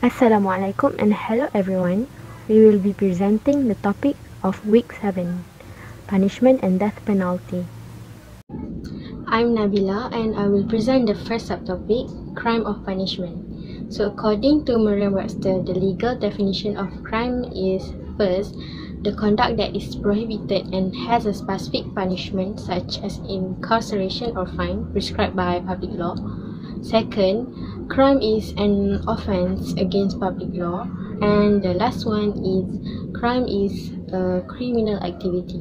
Assalamualaikum and hello everyone. We will be presenting the topic of week 7, punishment and death penalty. I'm Nabila and I will present the first subtopic, crime of punishment. So according to Merriam-Webster, the legal definition of crime is first, the conduct that is prohibited and has a specific punishment such as incarceration or fine prescribed by public law. Second, crime is an offense against public law. And the last one is crime is a criminal activity.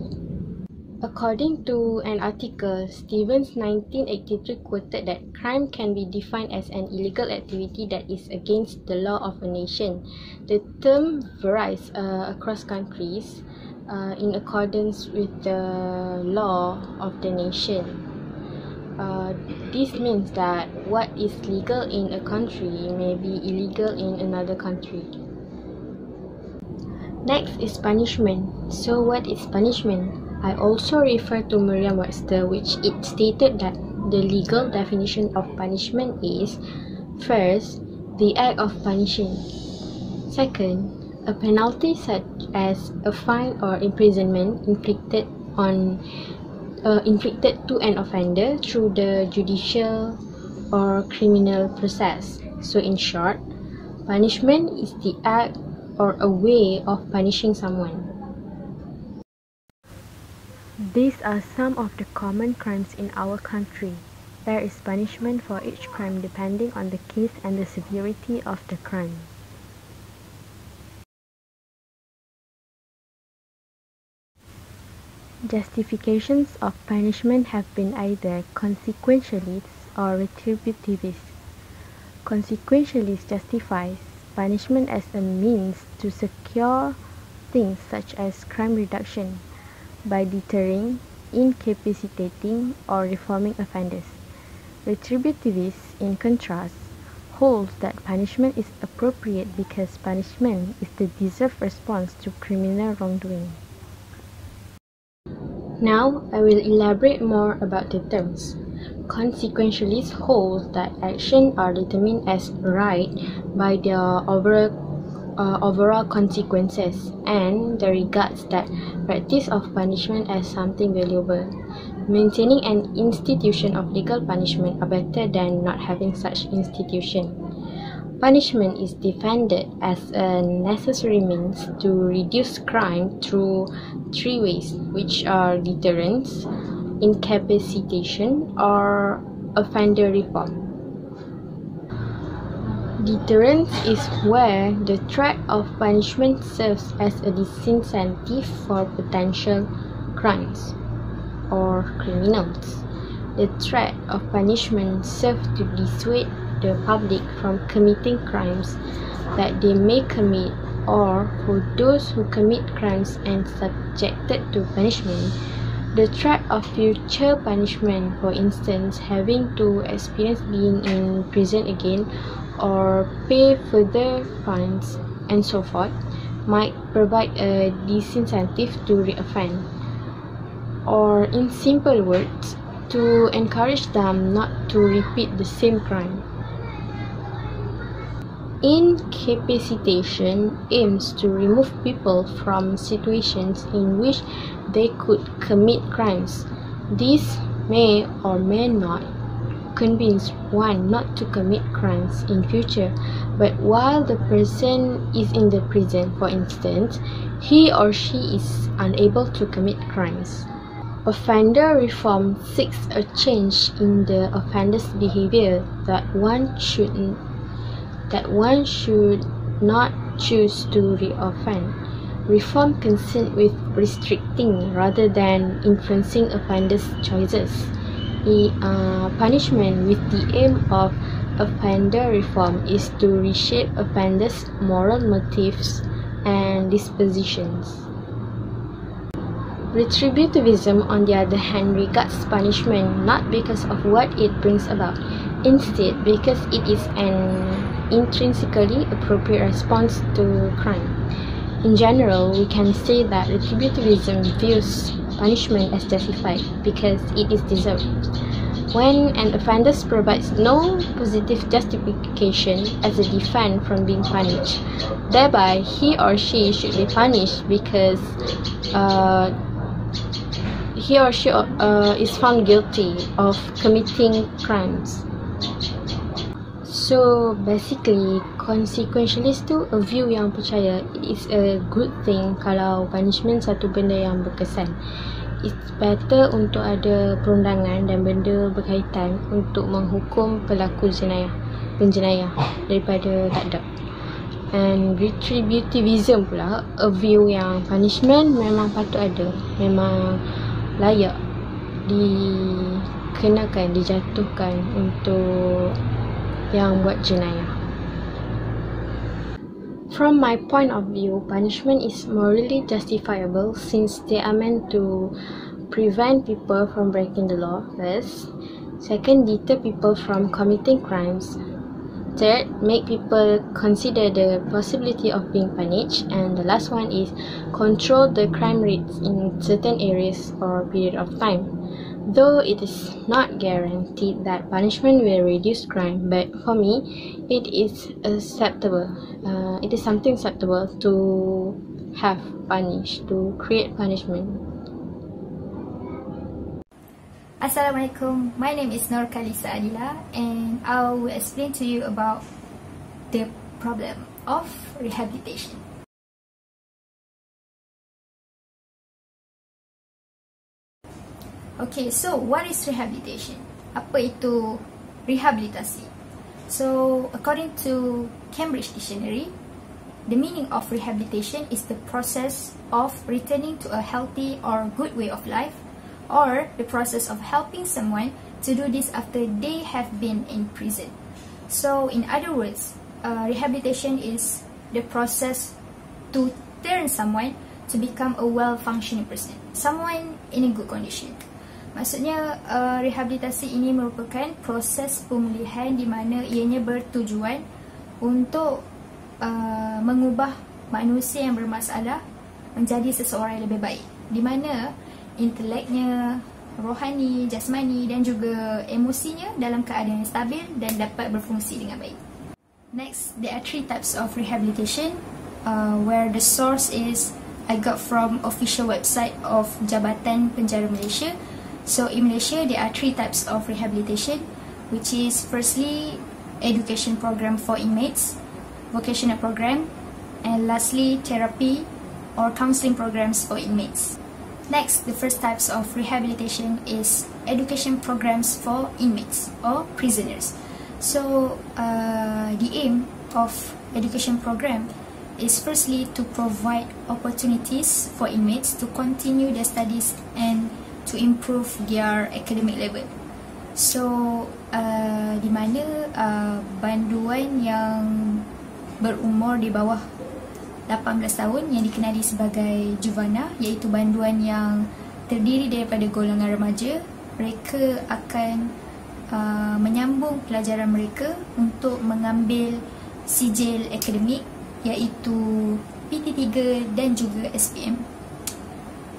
According to an article, Stevens 1983 quoted that crime can be defined as an illegal activity that is against the law of a nation. The term varies across countries in accordance with the law of the nation. This means that what is legal in a country may be illegal in another country. Next is punishment. So what is punishment? I also refer to Merriam-Webster, which it stated that the legal definition of punishment is first, the act of punishing. Second, a penalty such as a fine or imprisonment inflicted to an offender through the judicial or criminal process. So in short, punishment is the act or a way of punishing someone. These are some of the common crimes in our country. There is punishment for each crime depending on the case and the severity of the crime. Justifications of punishment have been either consequentialist or retributivist. Consequentialist justifies punishment as a means to secure things such as crime reduction by deterring, incapacitating, or reforming offenders. Retributivist, in contrast, holds that punishment is appropriate because punishment is the deserved response to criminal wrongdoing. Now, I will elaborate more about the terms. Consequentialists hold that actions are determined as right by their overall consequences, and they regard that practice of punishment as something valuable. Maintaining an institution of legal punishment are better than not having such institution. Punishment is defended as a necessary means to reduce crime through three ways, which are deterrence, incapacitation, or offender reform. Deterrence is where the threat of punishment serves as a disincentive for potential crimes or criminals. The threat of punishment serves to dissuade the public from committing crimes that they may commit, or for those who commit crimes and subjected to punishment, the threat of future punishment, for instance, having to experience being in prison again or pay further fines and so forth, might provide a disincentive to reoffend, or in simple words, to encourage them not to repeat the same crime. Incapacitation aims to remove people from situations in which they could commit crimes. This may or may not convince one not to commit crimes in future, but while the person is in the prison, for instance, he or she is unable to commit crimes. Offender reform seeks a change in the offender's behavior that one should not choose to reoffend. Reform concerned with restricting rather than influencing offenders' choices. Punishment with the aim of offender reform is to reshape offenders' moral motives and dispositions. Retributivism, on the other hand, regards punishment not because of what it brings about, instead because it is an intrinsically appropriate response to crime. In general, we can say that retributivism views punishment as justified because it is deserved. When an offender provides no positive justification as a defense from being punished, thereby he or she should be punished because he or she is found guilty of committing crimes. So basically, consequentialist tu a view yang percaya it's a good thing kalau punishment satu benda yang berkesan. It's better untuk ada perundangan dan benda berkaitan untuk menghukum pelaku penjenayah daripada tak ada. And retributivism pula a view yang punishment memang patut ada, memang layak dikenakan, dijatuhkan untuk yang buat jenayah. From my point of view, punishment is morally justifiable since they are meant to prevent people from breaking the law first. Second, deter people from committing crimes. Third, make people consider the possibility of being punished. And the last one is control the crime rates in certain areas or period of time. Though it is not guaranteed that punishment will reduce crime, but for me, it is acceptable. It is something acceptable to have punished, to create punishment. Assalamualaikum. My name is Nurkhaliesa Adila, and I will explain to you about the problem of rehabilitation. Okay, so what is rehabilitation? Apa itu rehabilitasi? So, according to Cambridge Dictionary, the meaning of rehabilitation is the process of returning to a healthy or good way of life, or the process of helping someone to do this after they have been in prison. So, in other words, rehabilitation is the process to turn someone to become a well-functioning person, someone in a good condition. Maksudnya, rehabilitasi ini merupakan proses pemulihan di mana ianya bertujuan untuk mengubah manusia yang bermasalah menjadi seseorang yang lebih baik, di mana inteleknya, rohani, jasmani dan juga emosinya dalam keadaan yang stabil dan dapat berfungsi dengan baik. Next, there are 3 types of rehabilitation, where the source is I got from official website of Jabatan Penjara Malaysia. So in Malaysia, there are 3 types of rehabilitation, which is firstly, education program for inmates, vocational program, and lastly, therapy or counseling programs for inmates. Next, the first types of rehabilitation is education programs for inmates or prisoners. So the aim of education program is firstly to provide opportunities for inmates to continue their studies and to improve their academic level. So, di mana banduan yang berumur di bawah 18 tahun yang dikenali sebagai juvana, iaitu banduan yang terdiri daripada golongan remaja, mereka akan menyambung pelajaran mereka untuk mengambil sijil akademik, iaitu PT3 dan juga SPM.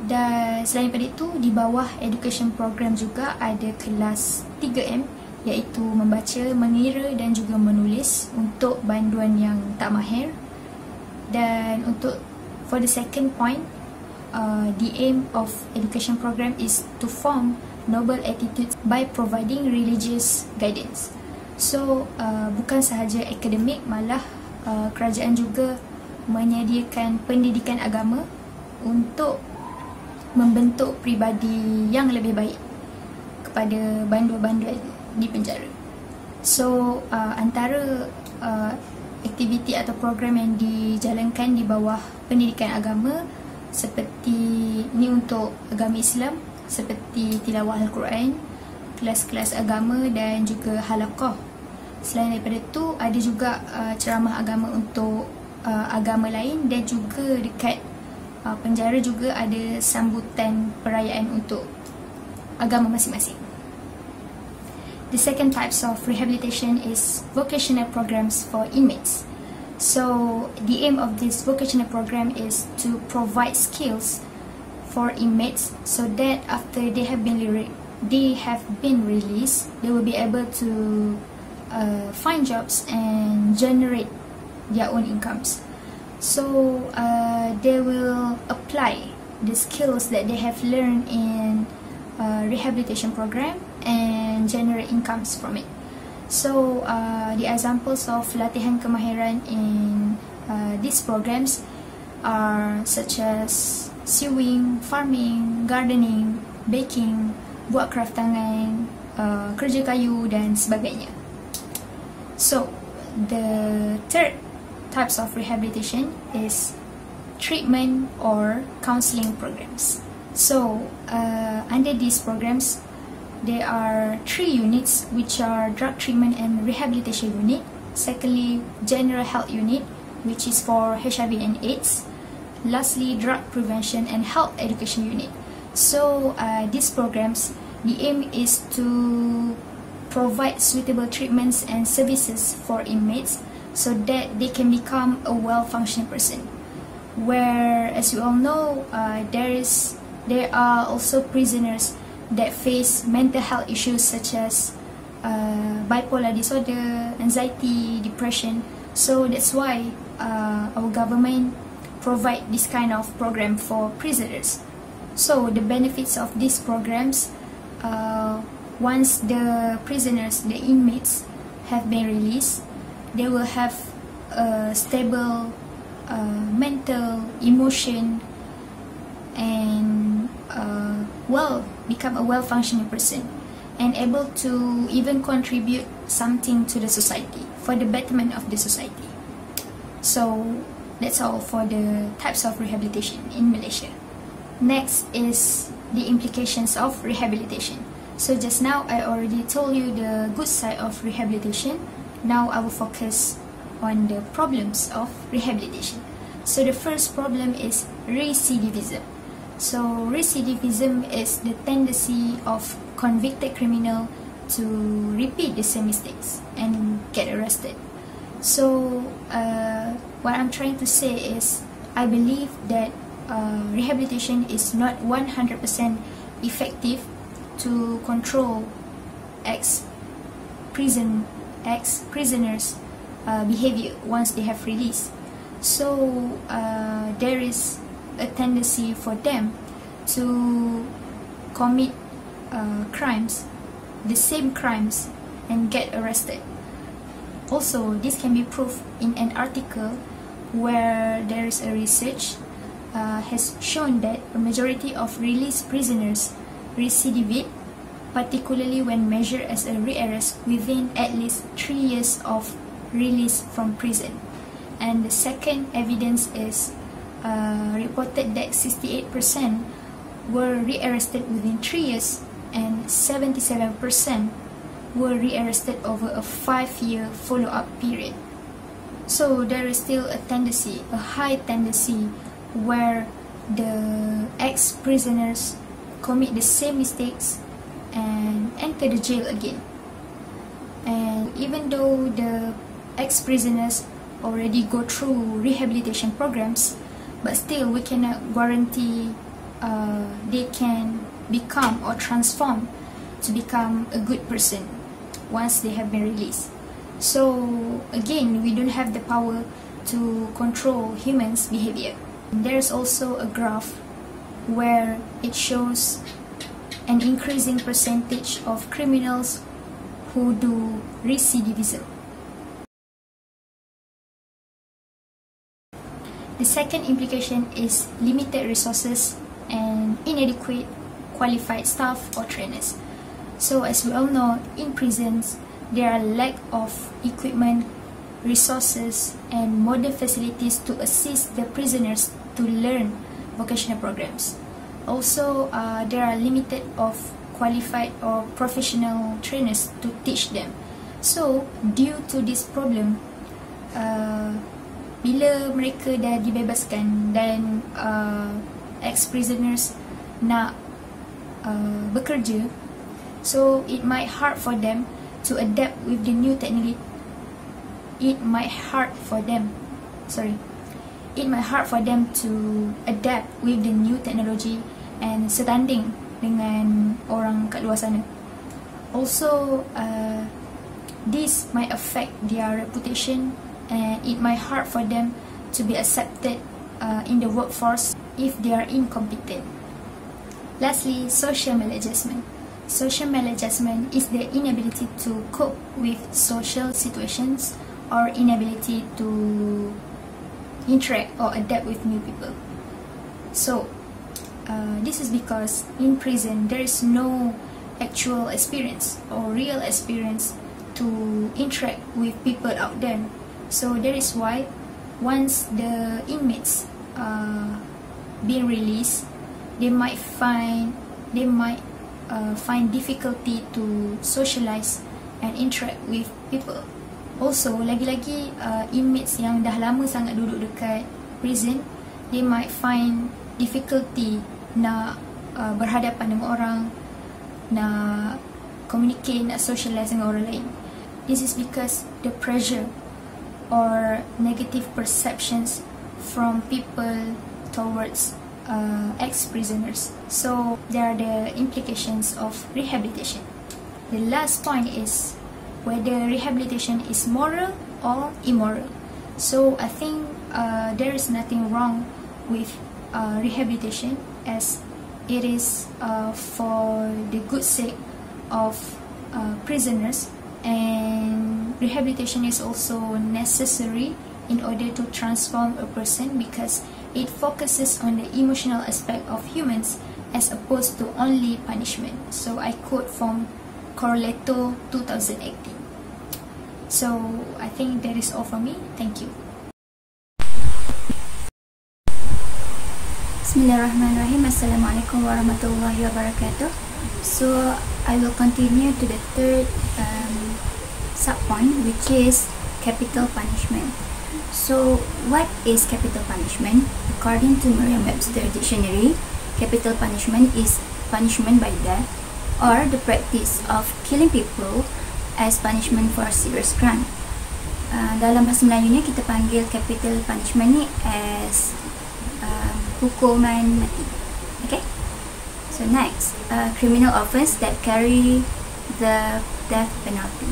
Dan selain daripada itu, di bawah education program juga ada kelas 3M, iaitu membaca, mengira dan juga menulis untuk banduan yang tak mahir. Dan untuk for the second point, the aim of education program is to form noble attitudes by providing religious guidance. So bukan sahaja akademik, malah kerajaan juga menyediakan pendidikan agama untuk membentuk pribadi yang lebih baik kepada banduan-banduan di penjara. So antara aktiviti atau program yang dijalankan di bawah pendidikan agama seperti ini untuk agama Islam, seperti tilawah Al-Quran, kelas-kelas agama dan juga halaqah. Selain daripada itu, ada juga ceramah agama untuk agama lain, dan juga dekat penjara juga ada sambutan perayaan untuk agama masing-masing. The second types of rehabilitation is vocational programs for inmates. So the aim of this vocational program is to provide skills for inmates so that after they have been they have been released, they will be able to find jobs and generate their own incomes. So they will apply the skills that they have learned in rehabilitation program and generate incomes from it. So the examples of latihan kemahiran in these programs are such as sewing, farming, gardening, baking, buat craft tangan, kerja kayu dan sebagainya. So the third types of rehabilitation is treatment or counseling programs. So under these programs, there are 3 units, which are drug treatment and rehabilitation unit. Secondly, general health unit, which is for HIV and AIDS. Lastly, drug prevention and health education unit. So these programs, the aim is to provide suitable treatments and services for inmates so that they can become a well-functioning person. Where, as you all know, there are also prisoners that face mental health issues such as bipolar disorder, anxiety, depression. So that's why our government provide this kind of program for prisoners. So the benefits of these programs, once the prisoners, the inmates have been released, they will have a stable mental, emotion, and become a well-functioning person, and able to even contribute something to the society for the betterment of the society. So that's all for the types of rehabilitation in Malaysia. Next is the implications of rehabilitation. So just now I already told you the good side of rehabilitation. Now I will focus on the problems of rehabilitation. So the first problem is recidivism. So recidivism is the tendency of convicted criminal to repeat the same mistakes and get arrested. So what I'm trying to say is, I believe that rehabilitation is not 100% effective to control ex-prisoners' behavior once they have released. So there is a tendency for them to commit crimes, the same crimes, and get arrested. Also, this can be proved in an article where there is a research has shown that a majority of released prisoners recidivate, particularly when measured as a rearrest within at least 3 years of release from prison. And the second evidence is reported that 68% were rearrested within 3 years and 77% were rearrested over a 5-year follow-up period. So there is still a tendency, a high tendency, where the ex-prisoners commit the same mistakes and enter the jail again. And even though the ex-prisoners already go through rehabilitation programs, but still we cannot guarantee they can become or transform to become a good person once they have been released. So again, we don't have the power to control humans' behavior. There's also a graph where it shows an increasing percentage of criminals who do recidivism. The second implication is limited resources and inadequate qualified staff or trainers. So as we all know, in prisons, there are lack of equipment, resources, and modern facilities to assist the prisoners to learn vocational programs. Also, there are limited of qualified or professional trainers to teach them. So, due to this problem, bila mereka dah dibebaskan dan ex-prisoners nak bekerja, so it might hard for them to adapt with the new technology. It might hard for them to adapt with the new technology and setanding dengan orang kat luar sana. Also, this might affect their reputation, and it might hard for them to be accepted in the workforce if they are incompetent. Lastly, social maladjustment. Social maladjustment is the inability to cope with social situations or inability to interact or adapt with new people. So, this is because in prison there is no actual experience or real experience to interact with people out there. So that is why once the inmates being released, they might find difficulty to socialize and interact with people. Also, lagi-lagi inmates yang dah lama sangat duduk dekat prison, they might find difficulty nak berhadapan dengan orang, nak communicate, nak socialize dengan orang lain. This is because the pressure or negative perceptions from people towards ex-prisoners. So there are the implications of rehabilitation. The last point is whether rehabilitation is moral or immoral. So I think there is nothing wrong with rehabilitation, as it is for the good sake of prisoners, and rehabilitation is also necessary in order to transform a person because it focuses on the emotional aspect of humans as opposed to only punishment. So I quote from Corleto 2018. So I think that is all for me. Thank you. Bismillahirrahmanirrahim. Assalamualaikum warahmatullahi wabarakatuh. So I will continue to the third sub-point, which is capital punishment. So what is capital punishment? According to Merriam-Webster dictionary, capital punishment is punishment by death or the practice of killing people as punishment for a serious crime. Dalam bahasa Melayunya kita panggil capital punishment ni as hukuman mati. Okay. So next, criminal offence that carry the death penalty.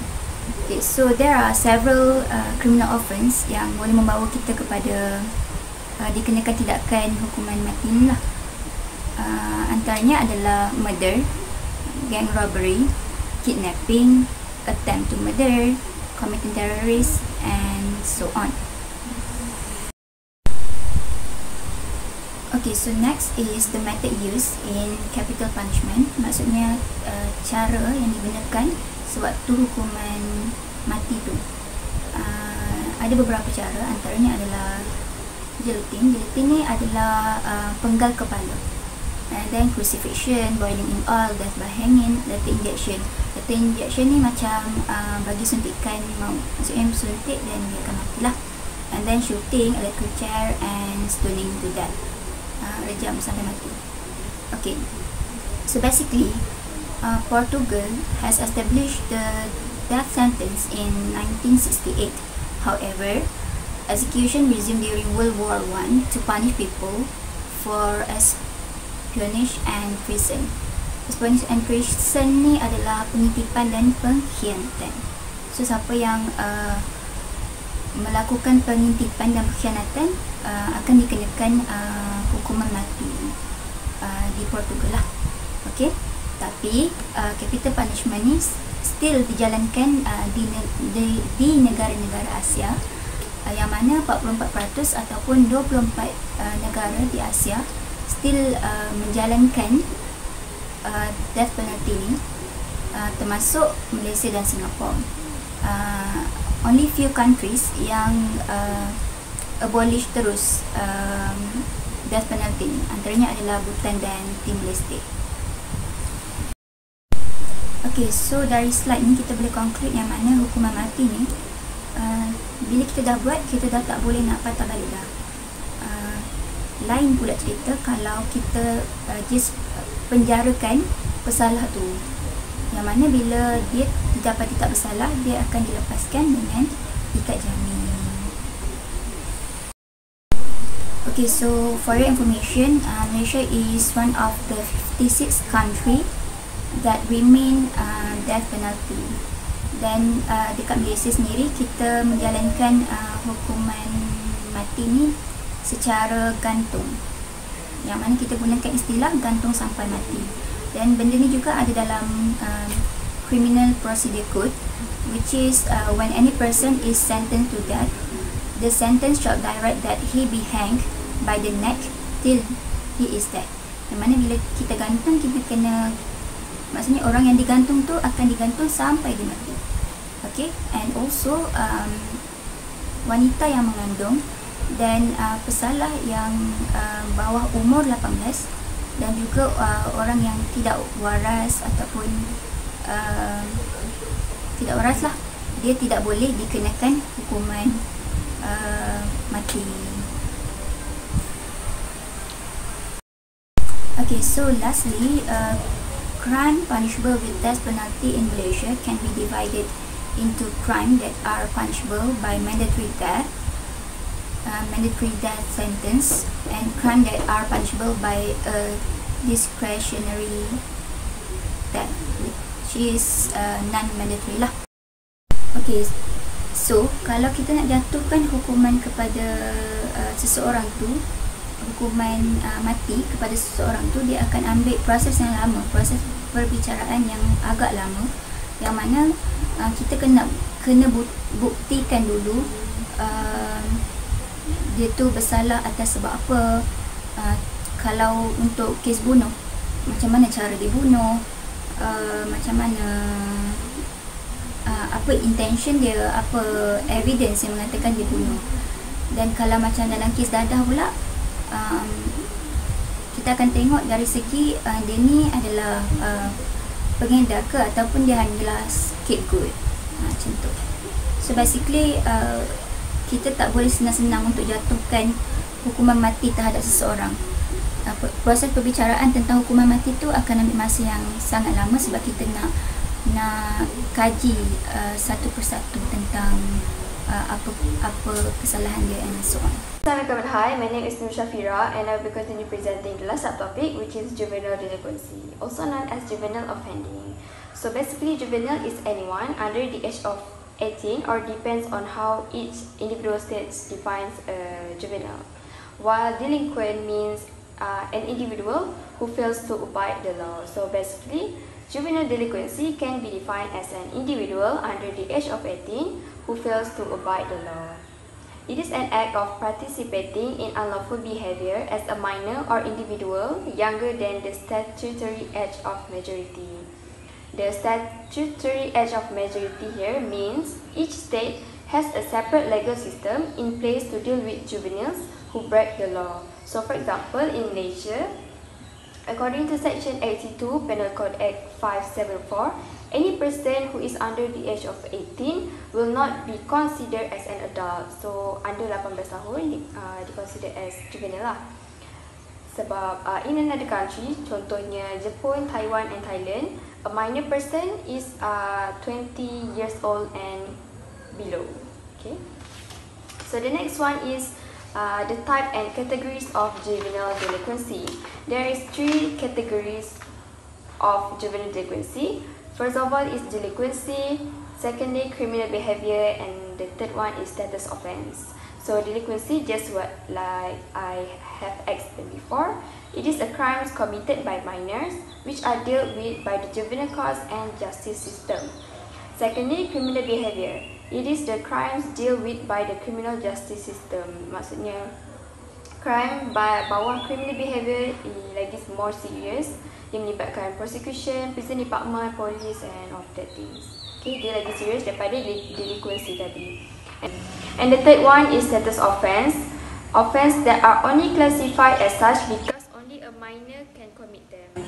Okay, so there are several criminal offence yang boleh membawa kita kepada dikenakan tindakan hukuman mati ni lah. Antaranya adalah murder, gang robbery, kidnapping, attempt to murder, committing terrorist, and so on. Okay, so next is the method used in capital punishment. Maksudnya cara yang digunakan sewaktu hukuman mati tu. Ada beberapa cara, antaranya adalah guillotine. Guillotine ni adalah penggal kepala. And then crucifixion, boiling in oil, death by hanging, lethal injection. Lethal injection ni macam bagi suntikan maut. Maksudnya suntik dan dia akan matilah. And then shooting, electric chair, and stoning to death. Rejam sampai mati. Okay, so basically Portugal has established the death sentence in 1968. However, execution resumed during World War I to punish people for espionage and treason. Espionage and treason ni adalah pengitipan dan pengkhianatan. So siapa yang melakukan pengintipan dan pengkhianatan akan dikenakan hukuman mati di Portugal lah. Okay, tapi capital punishment ni still dijalankan di negara-negara Asia, yang mana 44% ataupun 24 negara di Asia still menjalankan death penalty ni, termasuk Malaysia dan Singapura. Only few countries yang abolish terus death penalty ni, antaranya adalah Bhutan dan Timor-Leste. Okay, so dari slide ni kita boleh conclude yang mana hukuman mati ni bila kita dah buat, kita dah tak boleh nak patah balik dah. Lain pula cerita kalau kita just penjarakan pesalah tu, yang mana bila dia didapati tak bersalah, dia akan dilepaskan dengan ikat jamin. Okay, so for your information, Malaysia is one of the 56 country that remain death penalty. Dan dekat Malaysia sendiri kita menjalankan hukuman mati ni secara gantung, yang mana kita gunakan istilah gantung sampai mati. Dan benda ni juga ada dalam Criminal Procedure Code, which is when any person is sentenced to death, the sentence shall direct that he be hanged by the neck till he is dead. Yang mana bila kita gantung, kita kena, maksudnya orang yang digantung tu akan digantung sampai dia mati. Okay, and also wanita yang mengandung dan pesalah yang bawah umur 18, dan juga orang yang tidak waras ataupun tidak waras lah, dia tidak boleh dikenakan hukuman mati. Okay, so lastly, crime punishable with death penalty in Malaysia can be divided into crime that are punishable by mandatory death sentence, and crime that are punishable by a discretionary death, which is non-mandatory lah. Okay, so kalau kita nak jatuhkan hukuman kepada seseorang tu, hukuman mati kepada seseorang tu, dia akan ambil proses yang lama, proses perbicaraan yang agak lama, yang mana kita kena buktikan dulu dia tu bersalah atas sebab apa. Kalau untuk kes bunuh, macam mana cara dia bunuh, macam mana apa intention dia, apa evidence yang mengatakan dia bunuh. Dan kalau macam dalam kes dadah pula, kita akan tengok dari segi dia ni adalah pengedar ke ataupun dia hanyalah scapegoat, macam tu. So basically kita tak boleh senang-senang untuk jatuhkan hukuman mati terhadap seseorang. Proses perbicaraan tentang hukuman mati tu akan ambil masa yang sangat lama, sebab kita nak kaji satu persatu tentang apa kesalahan dia and so on. Assalamualaikum, hi, my name is Shafiera and I will be continue presenting the last subtopic, which is juvenile delinquency, also known as juvenile offending. So basically, juvenile is anyone under the age of 18 or depends on how each individual state defines a juvenile, while delinquent means an individual who fails to abide the law. So basically, juvenile delinquency can be defined as an individual under the age of 18 who fails to abide the law. It is an act of participating in unlawful behavior as a minor or individual younger than the statutory age of majority. The statutory age of majority here means each state has a separate legal system in place to deal with juveniles who break the law. So for example, in Malaysia, according to Section 82 Penal Code Act 574, any person who is under the age of 18 will not be considered as an adult. So under 18 tahun diconsider as juvenile lah. Sebab in another country, contohnya Jepun, Taiwan and Thailand, a minor person is 20 years old and below. Okay. So the next one is the type and categories of juvenile delinquency. There is 3 categories of juvenile delinquency. First of all is delinquency, secondly criminal behavior, and the third one is status offense. So delinquency, just what like I have explained before, it is a crimes committed by minors which are dealt with by the juvenile courts and justice system. Secondly, criminal behavior, it is the crimes dealt with by the criminal justice system. Maksudnya crime bawah criminal behavior lagi more serious. Dia melibatkan prosecution, prison department, police and all that things. Okay, dia lagi serius daripada delinquency tadi. And the third one is status offense. Offense that are only classified as such because only a minor can commit them.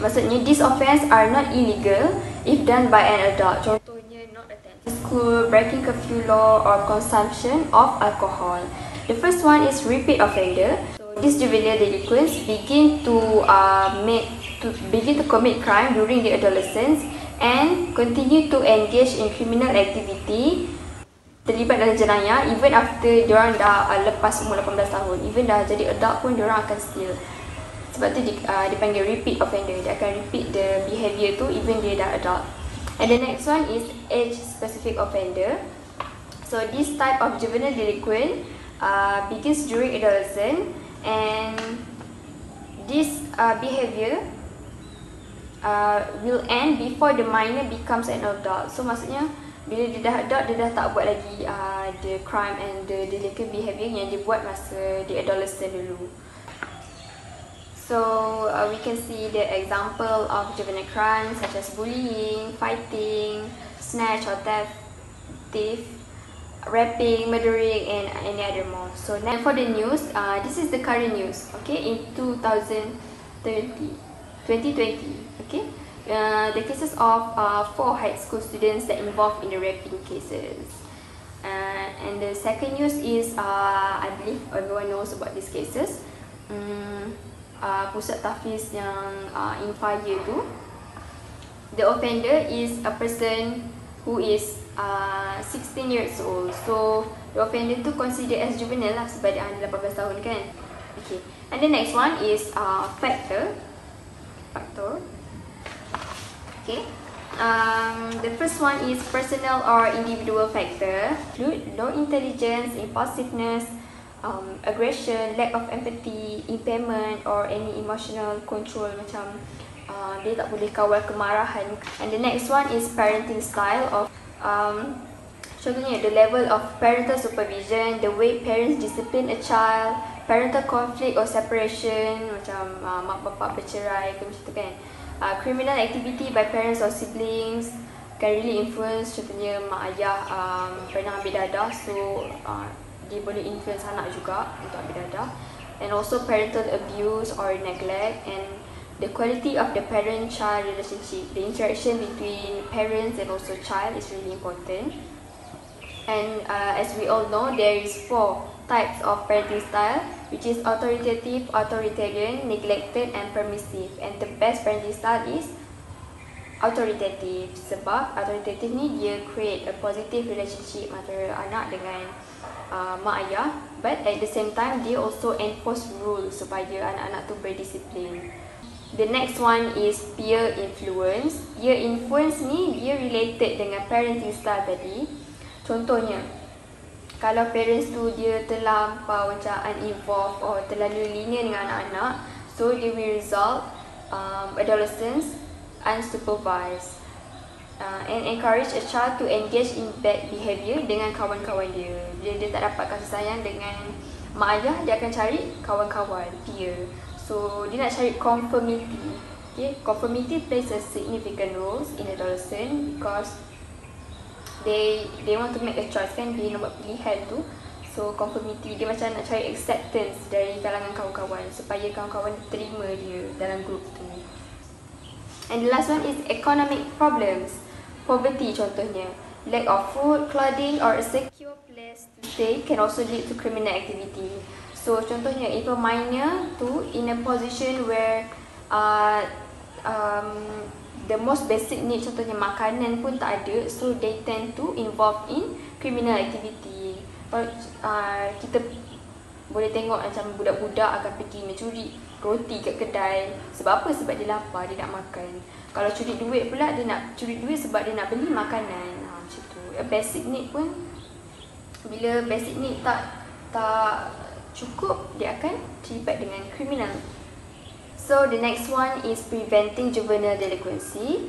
Maksudnya these offense are not illegal if done by an adult. Contohnya not attending school, breaking curfew law or consumption of alcohol. The first one is repeat offender. These juvenile delinquents begin to commit crime during the adolescence and continue to engage in criminal activity terlibat dalam jenayah even after diorang dah lepas umur 18 tahun. Even dah jadi adult pun diorang akan still. Sebab tu dipanggil repeat offender. Dia akan repeat the behaviour tu even dia dah adult. And the next one is age specific offender. So this type of juvenile delinquent begins during adolescence, and this behaviour will end before the minor becomes an adult. So maksudnya bila dia dah adult, dia dah tak buat lagi the crime and the delinquent behaviour yang dia buat masa dia adolescent dulu. So we can see the example of juvenile crimes such as bullying, fighting, snatch or theft, raping, murdering, and any other more. So now for the news, this is the current news. Okay, in 2020. Okay, the cases of 4 high school students that involved in the raping cases. And the second news is, I believe everyone knows about these cases. Pusat tahfiz yang in fire tu, the offender is a person who is 16 years old. So the offender tu considered as juvenile lah sebab dia ada 18 tahun kan. Okay, and the next one is factor. Okay, the first one is personal or individual factor. Include low intelligence, impulsiveness, aggression, lack of empathy, impairment or any emotional control, macam dia tak boleh kawal kemarahan. And the next one is parenting style of contohnya the level of parental supervision, the way parents discipline a child, parental conflict or separation, macam mak bapak bercerai ke macam tu kan. Criminal activity by parents or siblings can really influence, contohnya mak ayah pernah ambil dadah, so dia boleh influence anak juga untuk ambil dadah. And also parental abuse or neglect, and the quality of the parent-child relationship, the interaction between parents and also child is really important. And as we all know, there is 4 types of parenting style, which is authoritative, authoritarian, neglected and permissive. And the best parenting style is authoritative, sebab authoritative ni dia create a positive relationship antara anak dengan mak ayah, but at the same time dia also enforce rules supaya anak-anak tu berdisiplin. The next one is peer influence. Peer influence ni dia related dengan parenting style tadi. Contohnya, kalau parents tu dia terlampau macam uninvolved or terlalu lenient dengan anak-anak, so they will result adolescents unsupervised and encourage a child to engage in bad behaviour dengan kawan-kawan dia. Bila dia tak dapat kasih sayang dengan mak ayah, dia akan cari kawan-kawan, peer. So dia nak cari conformity. Okay, conformity plays a significant role in adolescent because they want to make a choice kan, dia nak buat pilihan tu. So conformity dia macam nak cari acceptance dari kalangan kawan-kawan supaya kawan-kawan terima dia dalam grup tu. And the last one is economic problems. Poverty contohnya, lack of food, clothing or a secure place to stay can also lead to criminal activity. So contohnya, if a minor tu in a position where the most basic need, contohnya makanan pun tak ada, so they tend to involve in criminal activity. Kita boleh tengok macam budak-budak akan pergi mencuri roti kat kedai. Sebab apa? Sebab dia lapar, dia nak makan. Kalau curi duit pula, dia nak curi duit sebab dia nak beli makanan. Macam tu. Basic need pun, bila basic need tak cukup, dia akan terlibat dengan criminal. So the next one is preventing juvenile delinquency.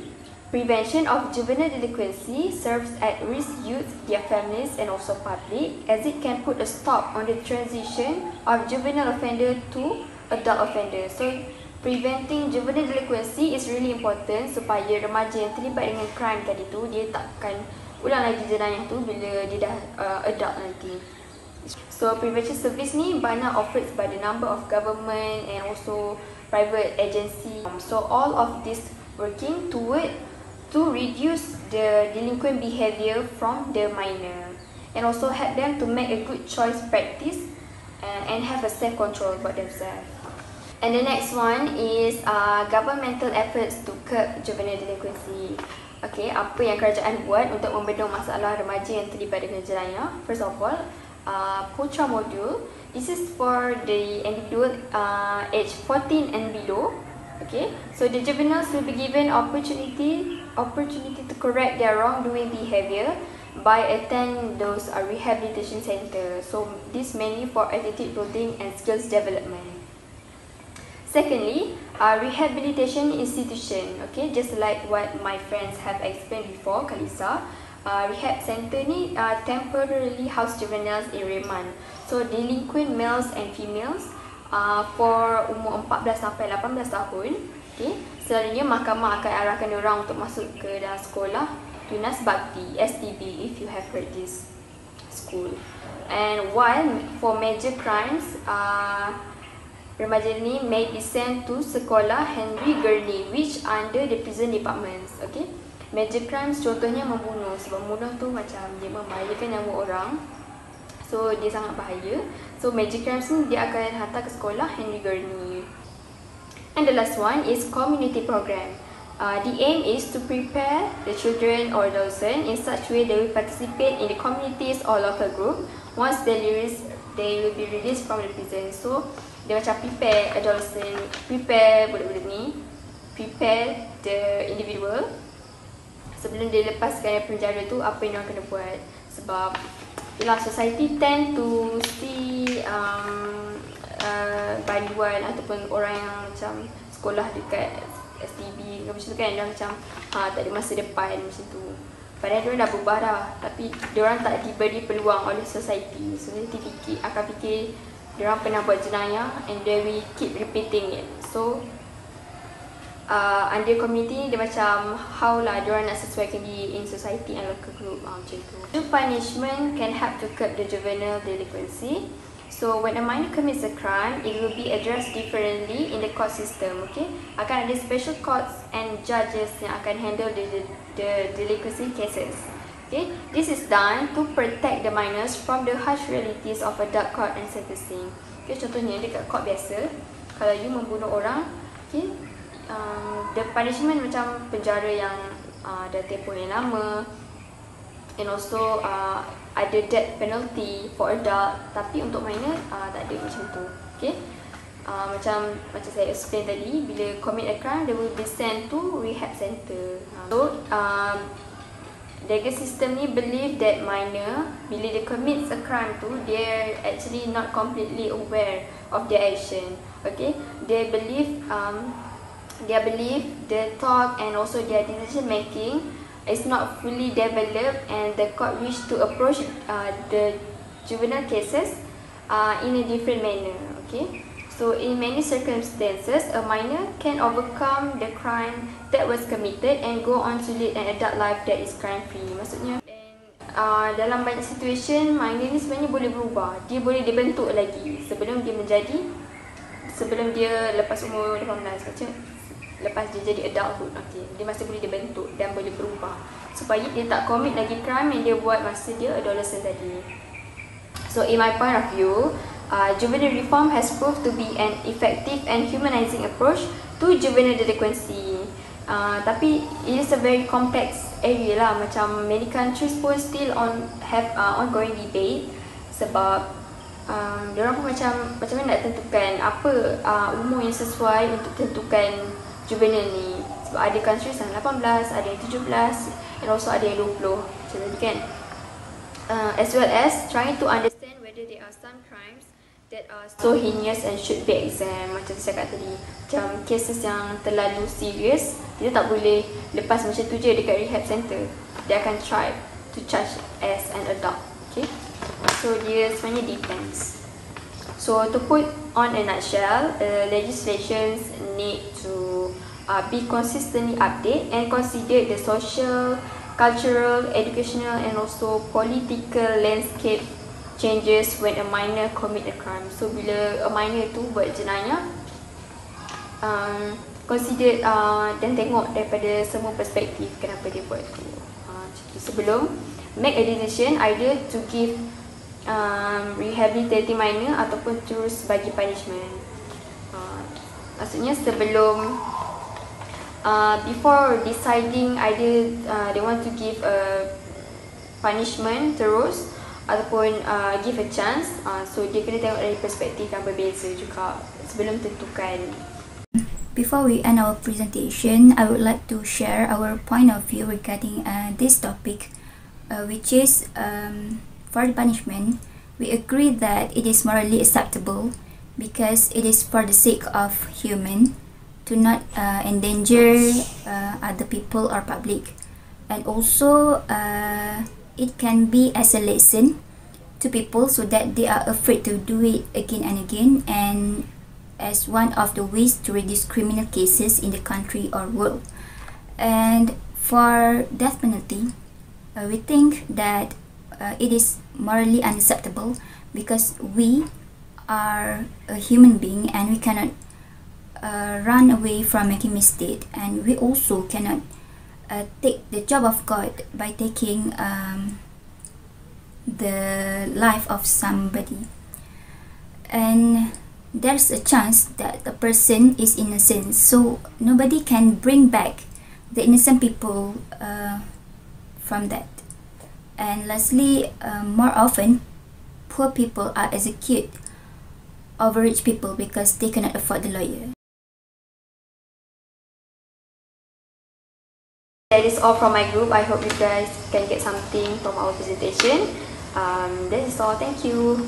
Prevention of juvenile delinquency serves at-risk youth, their families and also public, as it can put a stop on the transition of juvenile offender to adult offender. So preventing juvenile delinquency is really important supaya remaja yang terlibat dengan crime tadi tu, dia takkan ulang lagi jenayah tu bila dia dah adult nanti. So prevention service ni banyak offered by the number of government and also private agency. So all of this working toward to reduce the delinquent behaviour from the minor and also help them to make a good choice practice and have a self-control about themselves. And the next one is governmental efforts to curb juvenile delinquency. Okay, apa yang kerajaan buat untuk membendung masalah remaja yang terlibat dengan jenayah? First of all, Putra modul. This is for the individual age 14 and below. Okay, so the juveniles will be given opportunity to correct their wrongdoing behavior by attend those rehabilitation center. So this mainly for attitude building and skills development. Secondly, rehabilitation institution. Okay, just like what my friends have explained before, Kalisa, rehab center ni temporarily house juveniles in remand. So delinquent males and females for umur 14 sampai 18 tahun. Okay, selalunya mahkamah akan arahkan diorang untuk masuk ke dalam sekolah Tunas Bakti (STB) if you have heard this school. And while for major crimes, remaja ni may be sent to sekolah Henry Gurney which under the prison departments. Okay, major crimes contohnya membunuh. Sebab membunuh tu macam dia membahayakan nyawa orang, so dia sangat bahaya. So major crimes ni dia akan hantar ke sekolah Henry Gurney. And the last one is community program. The aim is to prepare the children or adolescents in such way they will participate in the communities or local group once they will be released from the prison. So dia macam prepare adolescent, prepare budak-budak ni, prepare the individual sebelum dia lepaskan dari penjara tu, apa yang dia kena buat. Sebab yelah, society tend to see banduan ataupun orang yang macam sekolah dekat STB macam tu kan, dia macam tak ada masa depan macam tu. Padahal diorang dah berubah dah, tapi diorang tak diberi peluang oleh society. So dia akan fikir diorang pernah buat jenayah and then we keep repeating it. So under community dia macam how lah diorang nak sesuaikan diri in society and local group macam tu. The punishment can help to curb the juvenile delinquency. So when a minor commits a crime, it will be addressed differently in the court system. Okay, akan ada special courts and judges yang akan handle the delinquency cases. Okay, this is done to protect the minors from the harsh realities of adult court and sentencing. Okay, contohnya dekat court biasa, kalau you membunuh orang, okay, the punishment macam penjara yang dah tempoh yang lama, and also ada death penalty for adult, tapi untuk minor tak ada macam tu. Okay, macam saya explain tadi, bila commit a crime, they will be sent to rehab center. So legal system ni believe that minor, bila dia commits a crime tu, they're actually not completely aware of their action. Okay, they believe their thought and also their decision making is not fully developed, and the court wish to approach the juvenile cases in a different manner. Okay, so in many circumstances, a minor can overcome the crime that was committed and go on to lead an adult life that is crime free. Maksudnya, dalam banyak situation, minor ni sebenarnya boleh berubah. Dia boleh dibentuk lagi sebelum dia lepas umur 18 macam lepas dia jadi adulthood. Okay, dia masih boleh dibentuk dan boleh berubah supaya dia tak commit lagi crime yang dia buat masa dia adolescent tadi. So in my point of view, juvenile reform has proved to be an effective and humanizing approach to juvenile delinquency. Tapi it is a very complex area lah. Macam many countries pun still have ongoing debate sebab diorang pun macam mana nak tentukan apa umur yang sesuai untuk tentukan juvenile ni. Sebab ada countries yang 18, ada yang 17 and also ada yang 20 macam tadi kan. As well as trying to understand whether there are some crimes that are so heinous and should be examined. Macam saya cakap tadi, macam cases yang terlalu serious, kita tak boleh lepas macam tu je dekat rehab center. Dia akan try to charge as an adult. Okay, so dia sebenarnya depends. So to put on a nutshell, legislations need to be consistently updated and consider the social, cultural, educational and also political landscape changes when a minor commit a crime. So bila a minor tu buat jenayah, consider dan tengok daripada semua perspektif kenapa dia buat tu. Sebelum make a decision either to give rehabilitating minor ataupun terus bagi punishment. Maksudnya sebelum before deciding either they want to give a punishment terus ataupun give a chance, so dia kena tengok dari perspektif yang berbeza juga sebelum tentukan. Before we end our presentation, I would like to share our point of view regarding this topic, which is for the punishment. We agree that it is morally acceptable because it is for the sake of human to not endanger other people or public, and also it can be as a lesson to people so that they are afraid to do it again and again, and as one of the ways to reduce criminal cases in the country or world. And for death penalty, we think that it is morally unacceptable because we are a human being and we cannot run away from making mistake, and we also cannot take the job of God by taking the life of somebody. And there's a chance that the person is innocent, so nobody can bring back the innocent people from that. And lastly, more often poor people are executed over rich people because they cannot afford the lawyer. That is all from my group. I hope you guys can get something from our presentation. That is all. Thank you.